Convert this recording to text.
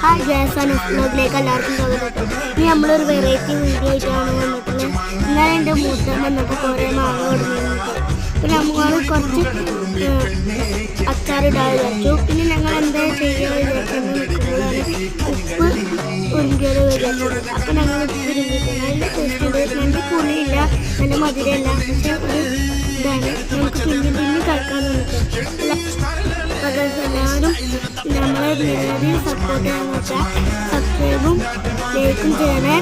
Hi guys, വ്ലോഗിലേക്ക് എല്ലാവർക്കും സ്വാഗതം. ഇനി നമ്മളൊരു വെറൈറ്റി വീഡിയോ ആയിട്ടാണ് വന്നിട്ടുള്ളത്. ഇന്നലെ എൻ്റെ മൂത്തം വന്നപ്പോൾ കുറേ മാങ്ങ കൊടുക്കുന്നുണ്ട്. പിന്നെ നമ്മൾ കുറച്ച് അച്ചാറിടാൻ വിചാരിച്ചു. പിന്നെ ഞങ്ങൾ എന്താ ചെയ്യുക വിചാരിച്ചെന്ന് നിൽക്കുമ്പോഴാണ് ഉപ്പ് ഉരുങ്ങിയത് വിചാരിച്ചത്. അപ്പോൾ ഞങ്ങൾ ഉപ്പ് ഉരുങ്ങിയിട്ട് നല്ല ടേസ്റ്റ്, നല്ല പുളിയില്ല, നല്ല മധുരമല്ല, പക്ഷെ ഒരു ഇതാണ്. നമുക്ക് പിന്നെ കളിക്കാൻ തോന്നിട്ട് എല്ലാവരും നമ്മളെ വീഡിയോ സപ്പോർട്ട് ചെയ്യാൻ വെച്ചാൽ സബ്സ്ക്രൈബും ലൈക്കും ചെയ്യണേ.